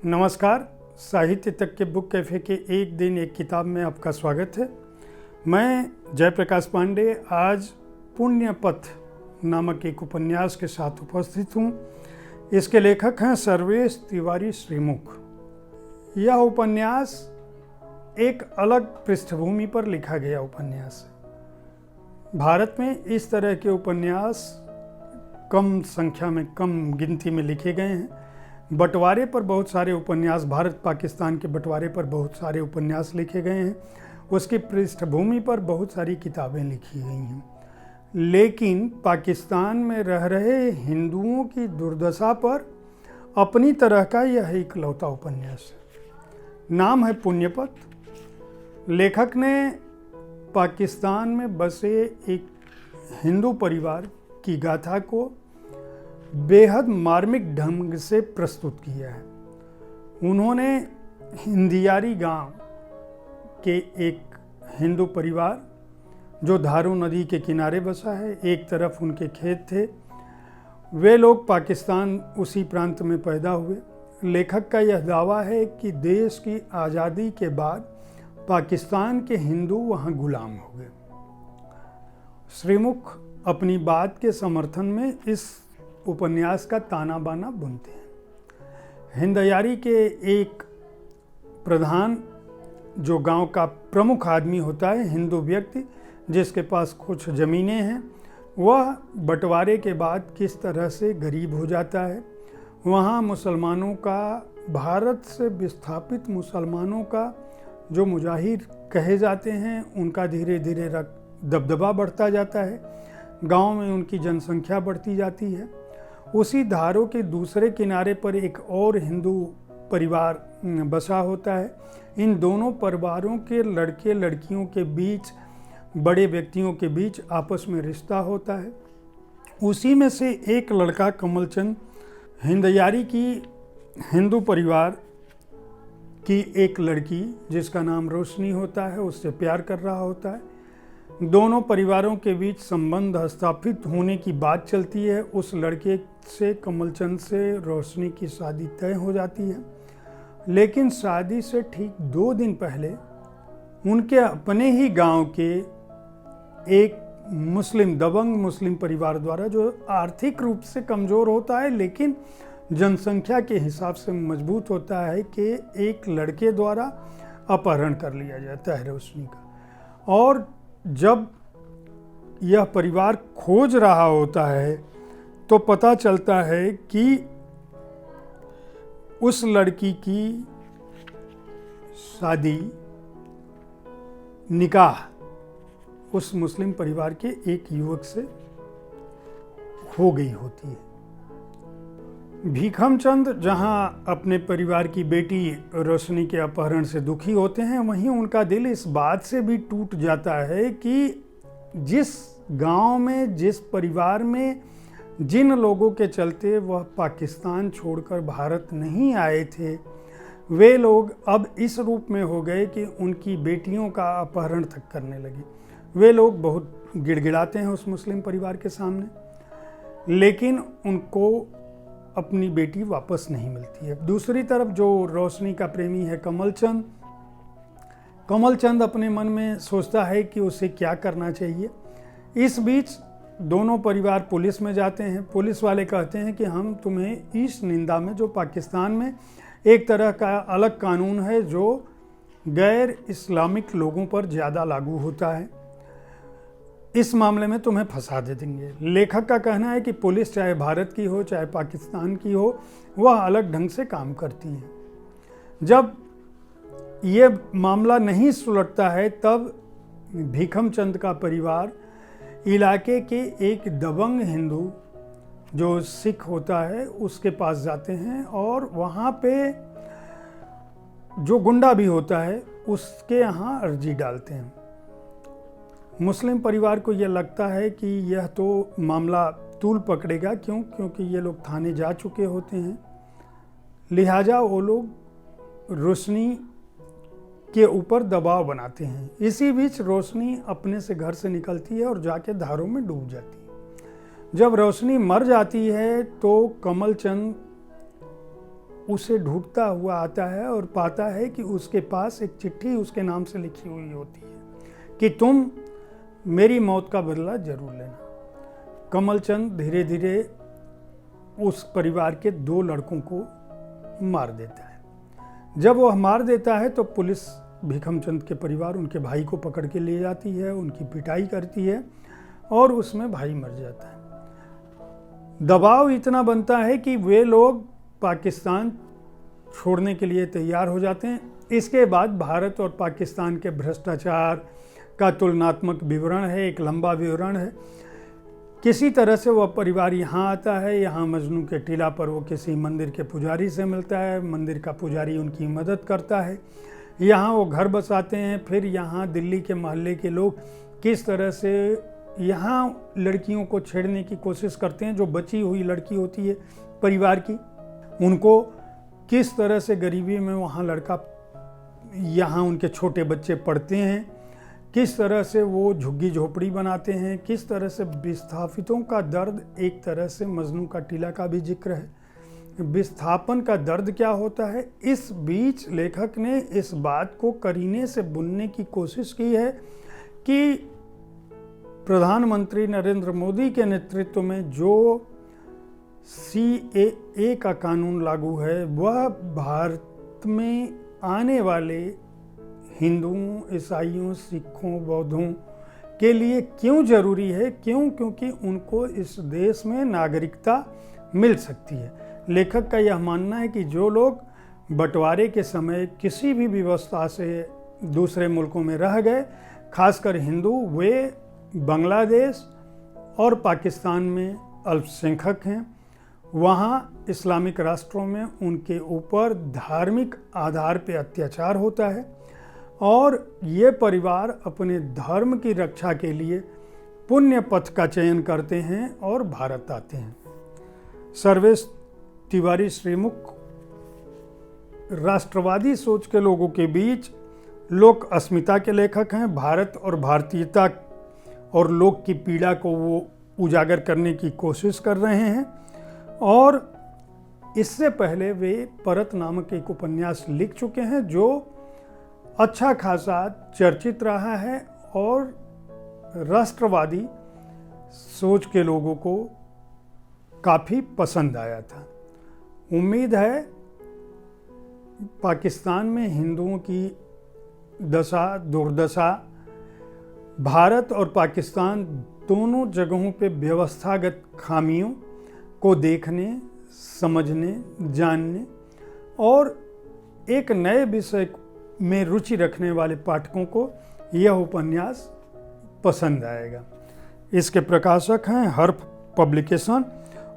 नमस्कार। साहित्य तक के बुक कैफ़े के एक दिन एक किताब में आपका स्वागत है। मैं जयप्रकाश पांडे आज पुण्य पथ नामक एक उपन्यास के साथ उपस्थित हूँ। इसके लेखक हैं सर्वेश तिवारी श्रीमुख। यह उपन्यास एक अलग पृष्ठभूमि पर लिखा गया उपन्यास है। भारत में इस तरह के उपन्यास कम संख्या में, कम गिनती में लिखे गए हैं। बंटवारे पर बहुत सारे उपन्यास, भारत पाकिस्तान के बंटवारे पर बहुत सारे उपन्यास लिखे गए हैं। उसकी पृष्ठभूमि पर बहुत सारी किताबें लिखी गई हैं, लेकिन पाकिस्तान में रह रहे हिंदुओं की दुर्दशा पर अपनी तरह का यह इकलौता उपन्यास है। नाम है पुण्य पथ। लेखक ने पाकिस्तान में बसे एक हिंदू परिवार की गाथा को बेहद मार्मिक ढंग से प्रस्तुत किया है। उन्होंने हिंदियारी गांव के एक हिंदू परिवार जो धारू नदी के किनारे बसा है, एक तरफ उनके खेत थे। वे लोग पाकिस्तान उसी प्रांत में पैदा हुए। लेखक का यह दावा है कि देश की आज़ादी के बाद पाकिस्तान के हिंदू वहां गुलाम हो गए। श्रीमुख अपनी बात के समर्थन में इस उपन्यास का ताना बाना बुनते हैं। हिंदयारी के एक प्रधान, जो गांव का प्रमुख आदमी होता है, हिंदू व्यक्ति जिसके पास कुछ ज़मीनें हैं, वह बंटवारे के बाद किस तरह से गरीब हो जाता है। वहाँ मुसलमानों का, भारत से विस्थापित मुसलमानों का जो मुजाहिर कहे जाते हैं, उनका धीरे धीरे दबदबा बढ़ता जाता है। गांव में उनकी जनसंख्या बढ़ती जाती है। उसी धारों के दूसरे किनारे पर एक और हिंदू परिवार बसा होता है। इन दोनों परिवारों के लड़के लड़कियों के बीच, बड़े व्यक्तियों के बीच आपस में रिश्ता होता है। उसी में से एक लड़का कमलचंद हिंदयारी की हिंदू परिवार की एक लड़की जिसका नाम रोशनी होता है, उससे प्यार कर रहा होता है। दोनों परिवारों के बीच संबंध स्थापित होने की बात चलती है। उस लड़के से, कमलचंद से, रोशनी की शादी तय हो जाती है। लेकिन शादी से ठीक 2 दिन पहले उनके अपने ही गांव के एक मुस्लिम, दबंग मुस्लिम परिवार द्वारा, जो आर्थिक रूप से कमज़ोर होता है लेकिन जनसंख्या के हिसाब से मजबूत होता है, कि एक लड़के द्वारा अपहरण कर लिया जाता है रोशनी का। और जब यह परिवार खोज रहा होता है तो पता चलता है कि उस लड़की की शादी, निकाह उस मुस्लिम परिवार के एक युवक से हो गई होती है। भीखमचंद जहां अपने परिवार की बेटी रोशनी के अपहरण से दुखी होते हैं, वहीं उनका दिल इस बात से भी टूट जाता है कि जिस गांव में, जिस परिवार में, जिन लोगों के चलते वह पाकिस्तान छोड़कर भारत नहीं आए थे, वे लोग अब इस रूप में हो गए कि उनकी बेटियों का अपहरण तक करने लगे। वे लोग बहुत गिड़गिड़ाते हैं उस मुस्लिम परिवार के सामने, लेकिन उनको अपनी बेटी वापस नहीं मिलती है। दूसरी तरफ जो रोशनी का प्रेमी है कमलचंद अपने मन में सोचता है कि उसे क्या करना चाहिए। इस बीच दोनों परिवार पुलिस में जाते हैं। पुलिस वाले कहते हैं कि हम तुम्हें इस निंदा में, जो पाकिस्तान में एक तरह का अलग कानून है जो गैर इस्लामिक लोगों पर ज़्यादा लागू होता है, इस मामले में तुम्हें फंसा दे देंगे। लेखक का कहना है कि पुलिस चाहे भारत की हो चाहे पाकिस्तान की हो, वह अलग ढंग से काम करती है। जब ये मामला नहीं सुलझता है, तब भीखमचंद का परिवार इलाके के एक दबंग हिंदू जो सिख होता है उसके पास जाते हैं, और वहाँ पे जो गुंडा भी होता है उसके यहाँ अर्जी डालते हैं। मुस्लिम परिवार को यह लगता है कि यह तो मामला तूल पकड़ेगा, क्योंकि ये लोग थाने जा चुके होते हैं। लिहाजा वो लोग रोशनी के ऊपर दबाव बनाते हैं। इसी बीच रोशनी अपने से घर से निकलती है और जाके धारों में डूब जाती है। जब रोशनी मर जाती है तो कमलचंद उसे ढूंढता हुआ आता है और पाता है कि उसके पास एक चिट्ठी उसके नाम से लिखी हुई होती है कि तुम मेरी मौत का बदला जरूर लेना। कमलचंद धीरे धीरे उस परिवार के 2 लड़कों को मार देता है। जब वह मार देता है तो पुलिस भीखमचंद के परिवार उनके भाई को पकड़ के ले जाती है, उनकी पिटाई करती है और उसमें भाई मर जाता है। दबाव इतना बनता है कि वे लोग पाकिस्तान छोड़ने के लिए तैयार हो जाते हैं। इसके बाद भारत और पाकिस्तान के भ्रष्टाचार का तुलनात्मक विवरण है, एक लंबा विवरण है। किसी तरह से वह परिवार यहाँ आता है। यहाँ मजनू के टीला पर वो किसी मंदिर के पुजारी से मिलता है, मंदिर का पुजारी उनकी मदद करता है। यहाँ वो घर बसाते हैं। फिर यहाँ दिल्ली के मोहल्ले के लोग किस तरह से यहाँ लड़कियों को छेड़ने की कोशिश करते हैं, जो बची हुई लड़की होती है परिवार की, उनको किस तरह से गरीबी में वहाँ लड़का, यहाँ उनके छोटे बच्चे पढ़ते हैं, किस तरह से वो झुग्गी झोपड़ी बनाते हैं, किस तरह से विस्थापितों का दर्द, एक तरह से मजनू का टीला का भी जिक्र है, विस्थापन का दर्द क्या होता है। इस बीच लेखक ने इस बात को करीने से बुनने की कोशिश की है कि प्रधानमंत्री नरेंद्र मोदी के नेतृत्व में जो CAA का कानून लागू है वह भारत में आने वाले हिंदुओं, ईसाइयों, सिखों, बौद्धों के लिए क्यों ज़रूरी है। क्योंकि उनको इस देश में नागरिकता मिल सकती है। लेखक का यह मानना है कि जो लोग बंटवारे के समय किसी भी व्यवस्था से दूसरे मुल्कों में रह गए, खासकर हिंदू, वे बांग्लादेश और पाकिस्तान में अल्पसंख्यक हैं। वहाँ इस्लामिक राष्ट्रों में उनके ऊपर धार्मिक आधार पर अत्याचार होता है और ये परिवार अपने धर्म की रक्षा के लिए पुण्य पथ का चयन करते हैं और भारत आते हैं। सर्वेश तिवारी श्रीमुख राष्ट्रवादी सोच के लोगों के बीच लोक अस्मिता के लेखक हैं। भारत और भारतीयता और लोक की पीड़ा को वो उजागर करने की कोशिश कर रहे हैं और इससे पहले वे परत नामक एक उपन्यास लिख चुके हैं जो अच्छा खासा चर्चित रहा है और राष्ट्रवादी सोच के लोगों को काफ़ी पसंद आया था। उम्मीद है पाकिस्तान में हिंदुओं की दशा, दुर्दशा, भारत और पाकिस्तान दोनों जगहों पे व्यवस्थागत खामियों को देखने, समझने, जानने और एक नए विषय में रुचि रखने वाले पाठकों को यह उपन्यास पसंद आएगा। इसके प्रकाशक हैं हर्फ पब्लिकेशन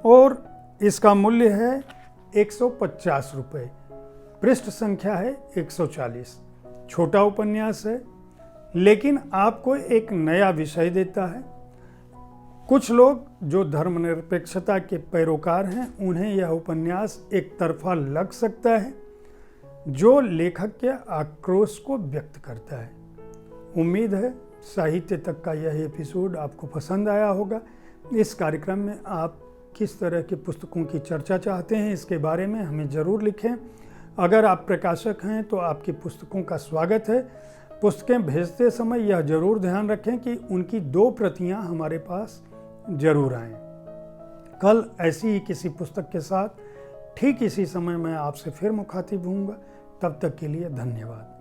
और इसका मूल्य है 150 रुपये। पृष्ठ संख्या है 140। छोटा उपन्यास है लेकिन आपको एक नया विषय देता है। कुछ लोग जो धर्मनिरपेक्षता के पैरोकार हैं उन्हें यह उपन्यास एक तरफा लग सकता है जो लेखक के आक्रोश को व्यक्त करता है। उम्मीद है साहित्य तक का यह एपिसोड आपको पसंद आया होगा। इस कार्यक्रम में आप किस तरह की पुस्तकों की चर्चा चाहते हैं इसके बारे में हमें ज़रूर लिखें। अगर आप प्रकाशक हैं तो आपकी पुस्तकों का स्वागत है। पुस्तकें भेजते समय यह ज़रूर ध्यान रखें कि उनकी 2 प्रतियां हमारे पास ज़रूर आएँ। कल ऐसी ही किसी पुस्तक के साथ ठीक इसी समय मैं आपसे फिर मुखातिब हूँगा। तब तक के लिए धन्यवाद।